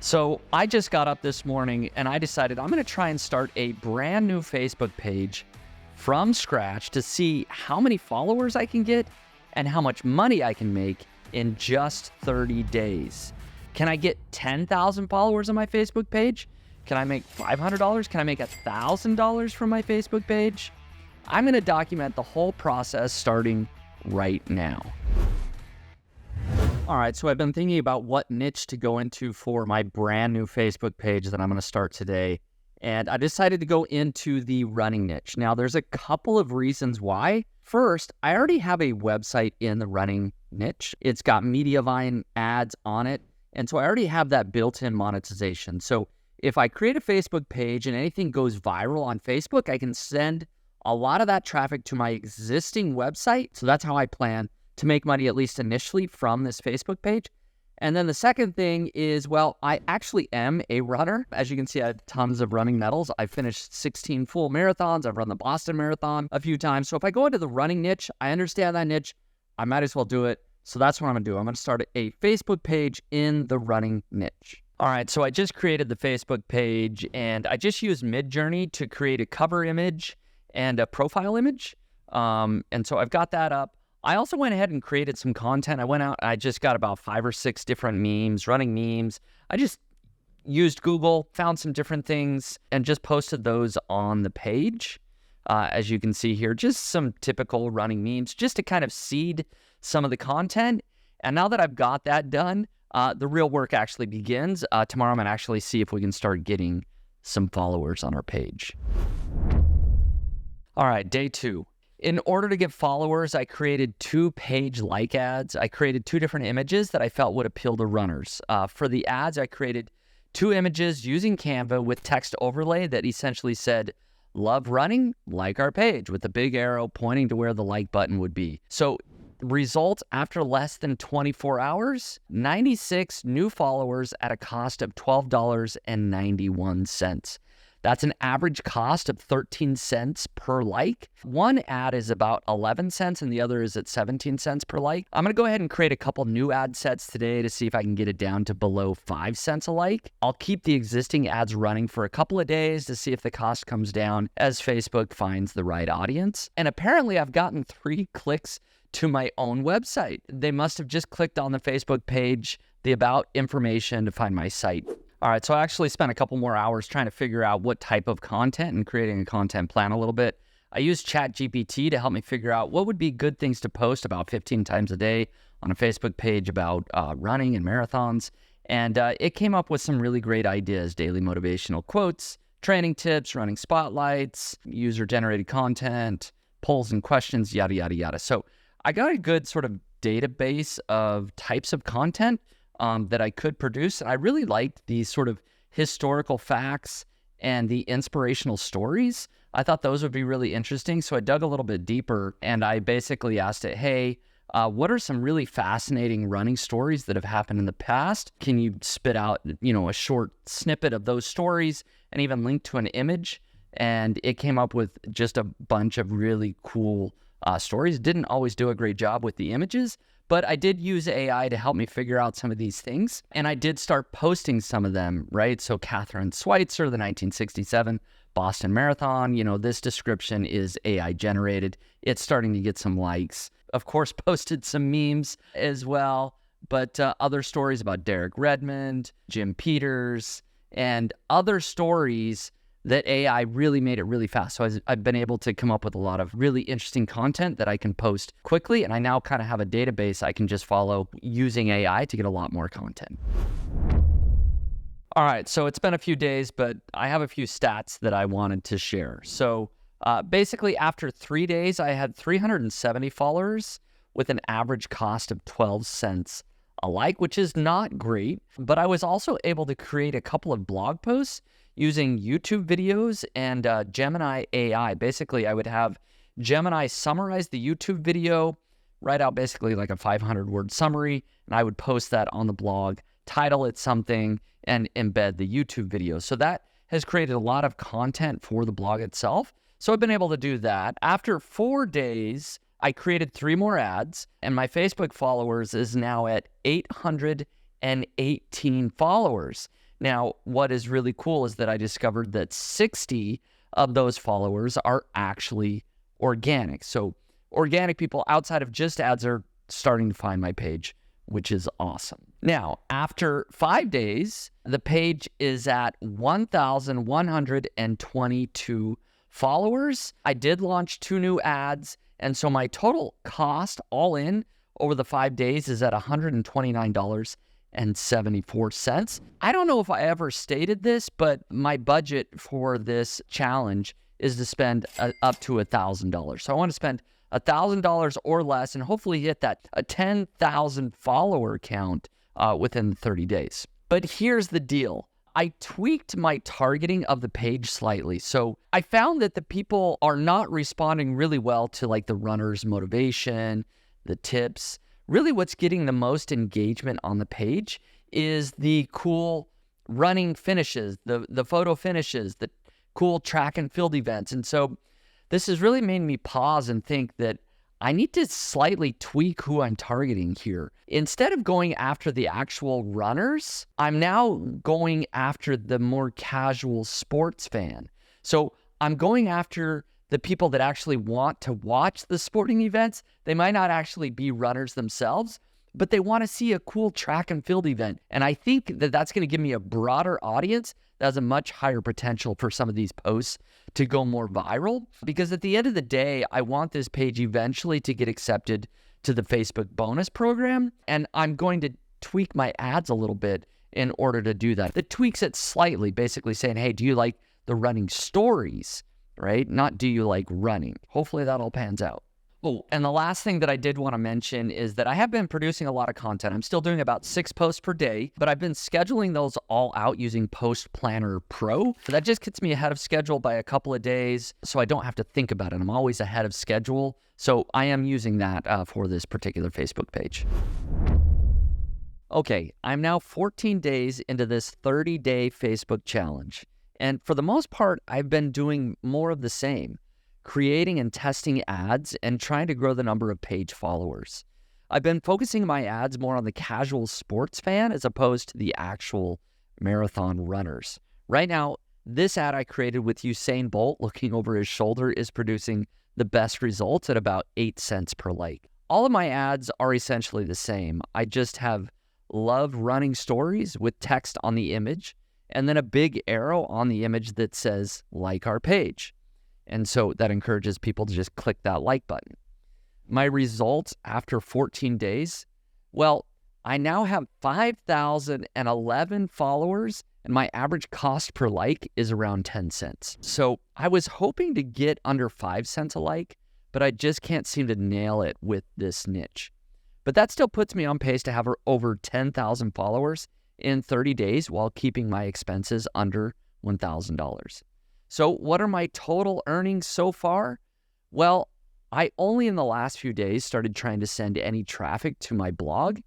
So I just got up this morning and I decided I'm going to try and start a brand new Facebook page from scratch to see how many followers I can get and how much money I can make in just 30 days. Can I get 10,000 followers on my Facebook page? Can I make $500? Can I make $1,000 from my Facebook page? I'm going to document the whole process starting right now. All right, so I've been thinking about what niche to go into for my brand new Facebook page that I'm going to start today. And I decided to go into the running niche. Now, there's a couple of reasons why. First, I already have a website in the running niche. It's got Mediavine ads on it. And so I already have that built-in monetization. So if I create a Facebook page and anything goes viral on Facebook, I can send a lot of that traffic to my existing website. So that's how I plan to make money, at least initially, from this Facebook page. And then the second thing is, well, I actually am a runner. As you can see, I have tons of running medals. I finished 16 full marathons. I've run the Boston Marathon a few times. So if I go into the running niche, I understand that niche. I might as well do it. So that's what I'm going to do. I'm going to start a Facebook page in the running niche. All right, so I just created the Facebook page, and I just used Midjourney to create a cover image and a profile image. And so I've got that up. I also went ahead and created some content. I went out, I just got about 5 or 6 different memes, running memes. I just used Google, found some different things, and just posted those on the page. As you can see here, just some typical running memes, just to kind of seed some of the content. And now that I've got that done, the real work actually begins. Tomorrow I'm going to actually see if we can start getting some followers on our page. All right, day 2. In order to get followers, I created 2 page like ads. I created 2 different images that I felt would appeal to runners. For the ads, I created 2 images using Canva with text overlay that essentially said, "Love running? Like our page," with a big arrow pointing to where the like button would be. So results after less than 24 hours, 96 new followers at a cost of $12.91. That's an average cost of 13 cents per like. One ad is about 11 cents and the other is at 17 cents per like. I'm going to go ahead and create a couple new ad sets today to see if I can get it down to below 5 cents a like. I'll keep the existing ads running for a couple of days to see if the cost comes down as Facebook finds the right audience. And apparently I've gotten 3 clicks to my own website. They must have just clicked on the Facebook page, the about information to find my site. All right, so I actually spent a couple more hours trying to figure out what type of content and creating a content plan a little bit. I used ChatGPT to help me figure out what would be good things to post about 15 times a day on a Facebook page about running and marathons. And it came up with some really great ideas: daily motivational quotes, training tips, running spotlights, user-generated content, polls and questions, yada, yada, yada. So I got a good sort of database of types of content that I could produce. And I really liked these sort of historical facts and the inspirational stories. I thought those would be really interesting. So I dug a little bit deeper and I basically asked it, hey, what are some really fascinating running stories that have happened in the past? Can you spit out, a short snippet of those stories and even link to an image? And it came up with just a bunch of really cool stories. Didn't always do a great job with the images, but I did use AI to help me figure out some of these things. And I did start posting some of them, right? So Kathrine Switzer, the 1967 Boston Marathon, this description is AI generated. It's starting to get some likes. Of course, posted some memes as well, but other stories about Derek Redmond, Jim Peters, and other stories that AI really made it really fast. So I've been able to come up with a lot of really interesting content that I can post quickly. And I now kind of have a database I can just follow using AI to get a lot more content. All right, so it's been a few days, but I have a few stats that I wanted to share. So basically after 3 days, I had 370 followers with an average cost of 12 cents a like, which is not great. But I was also able to create a couple of blog posts using YouTube videos and Gemini AI. Basically, I would have Gemini summarize the YouTube video, write out basically like a 500-word summary, and I would post that on the blog, title it something, and embed the YouTube video. So that has created a lot of content for the blog itself. So I've been able to do that. After 4 days, I created 3 more ads, and my Facebook followers is now at 818 followers. Now, what is really cool is that I discovered that 60 of those followers are actually organic. So organic people outside of just ads are starting to find my page, which is awesome. Now, after 5 days, the page is at 1,122 followers. I did launch 2 new ads, and so my total cost all in over the 5 days is at $129.74. I don't know if I ever stated this, but my budget for this challenge is to spend up to $1,000. So I want to spend $1,000 or less and hopefully hit that a 10,000 follower count within 30 days. But here's the deal. I tweaked my targeting of the page slightly. So I found that the people are not responding really well to like the runner's motivation, the tips. Really what's getting the most engagement on the page is the cool running finishes, the photo finishes, the cool track and field events. And so this has really made me pause and think that I need to slightly tweak who I'm targeting here. Instead of going after the actual runners, I'm now going after the more casual sports fan. So I'm going after the people that actually want to watch the sporting events. They might not actually be runners themselves, but they want to see a cool track and field event. And I think that that's going to give me a broader audience that has a much higher potential for some of these posts to go more viral. Because at the end of the day, I want this page eventually to get accepted to the Facebook bonus program. And I'm going to tweak my ads a little bit in order to do that. It tweaks it slightly, basically saying, hey, do you like the running stories, right? Not do you like running? Hopefully that all pans out. Oh, and the last thing that I did want to mention is that I have been producing a lot of content. I'm still doing about 6 posts per day, but I've been scheduling those all out using Post Planner Pro. So that just gets me ahead of schedule by a couple of days, so I don't have to think about it. I'm always ahead of schedule. So I am using that for this particular Facebook page. Okay, I'm now 14 days into this 30-day Facebook challenge. And for the most part, I've been doing more of the same. Creating and testing ads and trying to grow the number of page followers. I've been focusing my ads more on the casual sports fan as opposed to the actual marathon runners. Right now, this ad I created with Usain Bolt looking over his shoulder is producing the best results at about 8 cents per like. All of my ads are essentially the same. I just have love running stories with text on the image and then a big arrow on the image that says like our page. And so that encourages people to just click that like button. My results after 14 days, well, I now have 5,011 followers and my average cost per like is around 10 cents. So I was hoping to get under 5 cents a like, but I just can't seem to nail it with this niche. But that still puts me on pace to have over 10,000 followers in 30 days while keeping my expenses under $1,000. So what are my total earnings so far? Well, I only in the last few days started trying to send any traffic to my blog,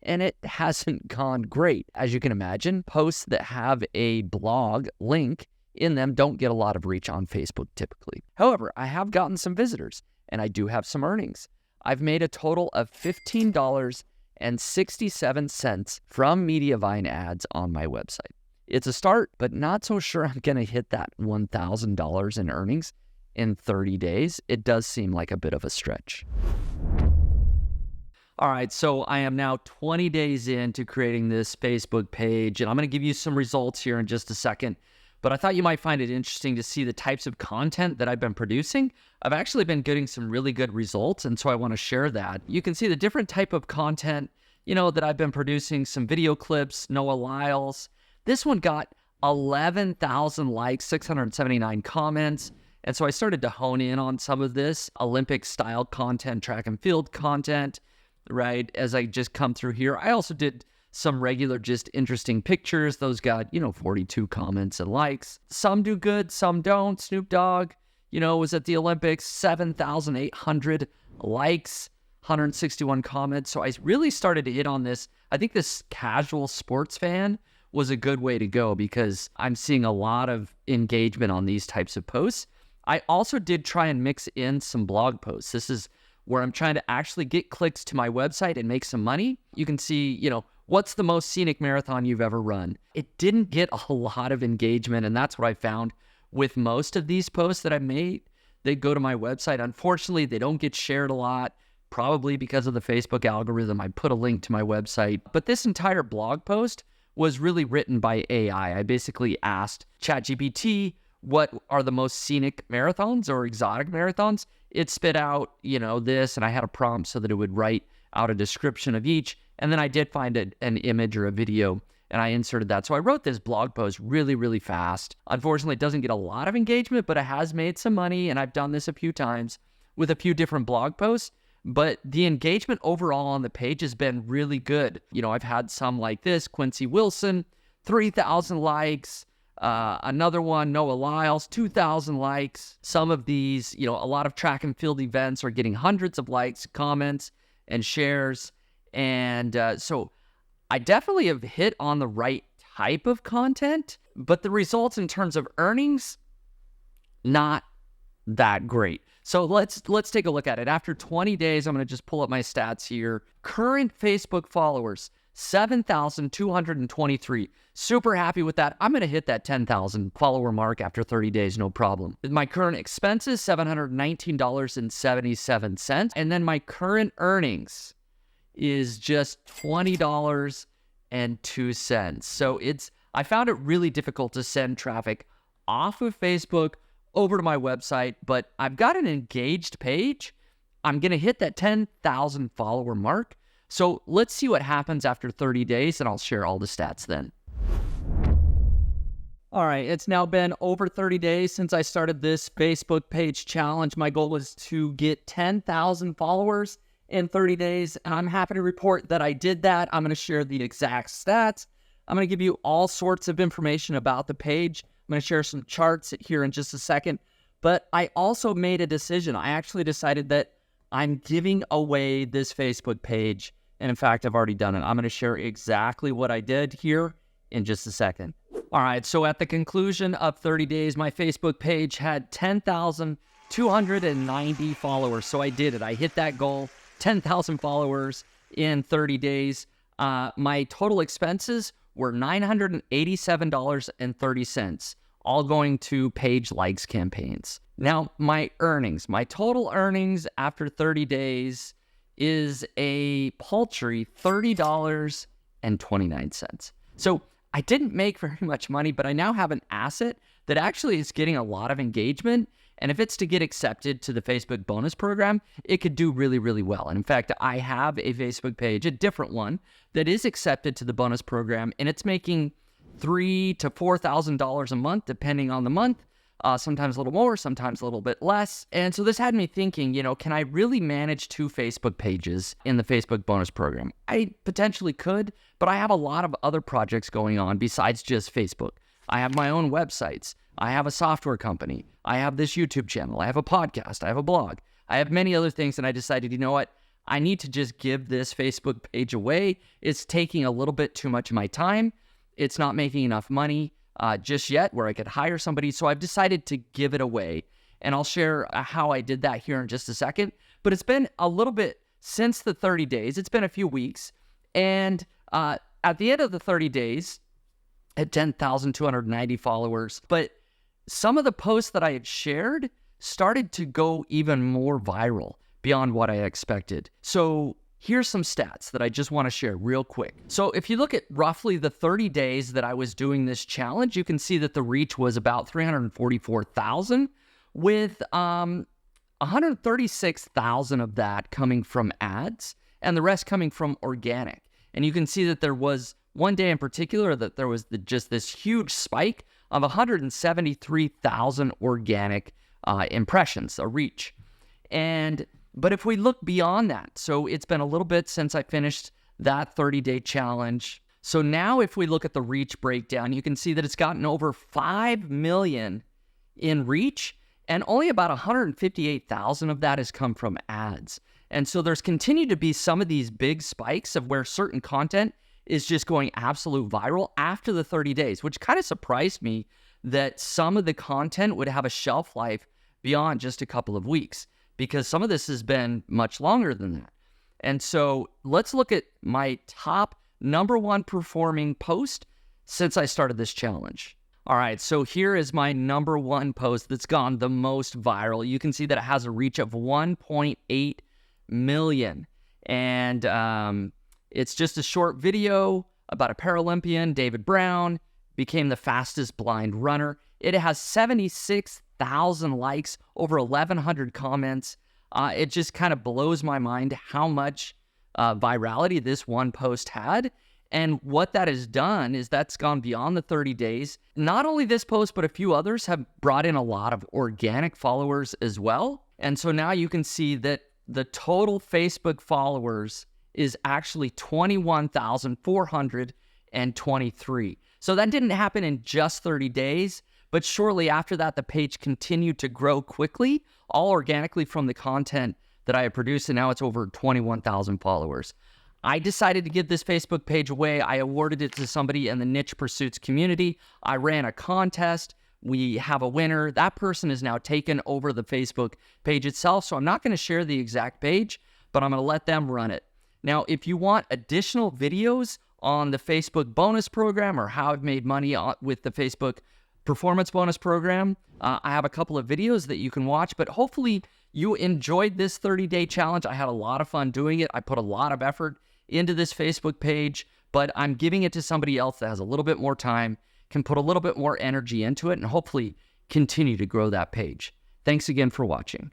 and it hasn't gone great. As you can imagine, posts that have a blog link in them don't get a lot of reach on Facebook typically. However, I have gotten some visitors, and I do have some earnings. I've made a total of $15.67 from Mediavine ads on my website. It's a start, but not so sure I'm going to hit that $1,000 in earnings in 30 days. It does seem like a bit of a stretch. All right, so I am now 20 days into creating this Facebook page, and I'm going to give you some results here in just a second. But I thought you might find it interesting to see the types of content that I've been producing. I've actually been getting some really good results, and so I want to share that. You can see the different type of content, that I've been producing, some video clips, Noah Lyles. This one got 11,000 likes, 679 comments. And so I started to hone in on some of this Olympic style content, track and field content, right? As I just come through here. I also did some regular, just interesting pictures. Those got, 42 comments and likes. Some do good, some don't. Snoop Dogg, was at the Olympics, 7,800 likes, 161 comments. So I really started to hit on this. I think this casual sports fan was a good way to go because I'm seeing a lot of engagement on these types of posts. I also did try and mix in some blog posts. This is where I'm trying to actually get clicks to my website and make some money. You can see, what's the most scenic marathon you've ever run? It didn't get a lot of engagement, and that's what I found with most of these posts that I made. They go to my website. Unfortunately, they don't get shared a lot, probably because of the Facebook algorithm. I put a link to my website. But this entire blog post was really written by AI. I basically asked ChatGPT, what are the most scenic marathons or exotic marathons? It spit out, this, and I had a prompt so that it would write out a description of each. And then I did find an image or a video, and I inserted that. So I wrote this blog post really, really fast. Unfortunately, it doesn't get a lot of engagement, but it has made some money, and I've done this a few times with a few different blog posts. But the engagement overall on the page has been really good. I've had some like this, Quincy Wilson, 3,000 likes. Another one, Noah Lyles, 2,000 likes. Some of these, a lot of track and field events are getting hundreds of likes, comments, and shares. And so I definitely have hit on the right type of content, but the results in terms of earnings, not that great. So let's take a look at it. After 20 days, I'm going to just pull up my stats here. Current Facebook followers, 7,223. Super happy with that. I'm going to hit that 10,000 follower mark after 30 days, no problem. My current expenses, $719.77. And then my current earnings is just $20.02. So I found it really difficult to send traffic off of Facebook over to my website, but I've got an engaged page. I'm going to hit that 10,000 follower mark. So let's see what happens after 30 days, and I'll share all the stats then. All right, it's now been over 30 days since I started this Facebook page challenge. My goal was to get 10,000 followers in 30 days, and I'm happy to report that I did that. I'm going to share the exact stats. I'm going to give you all sorts of information about the page. I'm going to share some charts here in just a second. But I also made a decision. I actually decided that I'm giving away this Facebook page. And in fact, I've already done it. I'm going to share exactly what I did here in just a second. All right, so at the conclusion of 30 days, my Facebook page had 10,290 followers. So I did it. I hit that goal, 10,000 followers in 30 days. My total expenses were $987.30, all going to page likes campaigns. Now, my total earnings after 30 days is a paltry $30.29. So I didn't make very much money, but I now have an asset that actually is getting a lot of engagement. And if it's to get accepted to the Facebook bonus program, it could do really, really well. And in fact, I have a Facebook page, a different one, that is accepted to the bonus program, and it's making $3,000 to $4,000 a month, depending on the month. Sometimes a little more, sometimes a little bit less. And so this had me thinking, can I really manage 2 Facebook pages in the Facebook bonus program? I potentially could, but I have a lot of other projects going on besides just Facebook. I have my own websites. I have a software company. I have this YouTube channel. I have a podcast. I have a blog. I have many other things, and I decided, you know what? I need to just give this Facebook page away. It's taking a little bit too much of my time. It's not making enough money just yet where I could hire somebody. So I've decided to give it away. And I'll share how I did that here in just a second. But it's been a little bit since the 30 days. It's been a few weeks. And at the end of the 30 days, at 10,290 followers. But some of the posts that I had shared started to go even more viral beyond what I expected. So here's some stats that I just want to share real quick. So if you look at roughly the 30 days that I was doing this challenge, you can see that the reach was about 344,000, with 136,000 of that coming from ads and the rest coming from organic. And you can see that there was one day in particular that there was just this huge spike of 173,000 organic impressions, a reach. But if we look beyond that, so it's been a little bit since I finished that 30-day challenge. So now if we look at the reach breakdown, you can see that it's gotten over 5 million in reach, and only about 158,000 of that has come from ads. And so there's continued to be some of these big spikes of where certain content is just going absolute viral after the 30 days, which kind of surprised me that some of the content would have a shelf life beyond just a couple of weeks. because some of this has been much longer than that. And so let's look at my top #1 performing post since I started this challenge. All right, so here is my #1 post that's gone the most viral. You can see that it has a reach of 1.8 million. And it's just a short video about a Paralympian, David Brown, became the fastest blind runner. It has 76,000 likes, over 1,100 comments. It just kind of blows my mind how much virality this one post had. And what that has done is that's gone beyond the 30 days. Not only this post, but a few others have brought in a lot of organic followers as well. And so now you can see that the total Facebook followers is actually 21,423. So that didn't happen in just 30 days, but shortly after that, the page continued to grow quickly, all organically from the content that I had produced, and now it's over 21,000 followers. I decided to give this Facebook page away. I awarded it to somebody in the Niche Pursuits community. I ran a contest. We have a winner. That person is now taken over the Facebook page itself, so I'm not going to share the exact page, but I'm going to let them run it. Now, if you want additional videos on the Facebook bonus program or how I've made money with the Facebook performance bonus program, I have a couple of videos that you can watch, but hopefully you enjoyed this 30-day challenge. I had a lot of fun doing it. I put a lot of effort into this Facebook page, but I'm giving it to somebody else that has a little bit more time, can put a little bit more energy into it, and hopefully continue to grow that page. Thanks again for watching.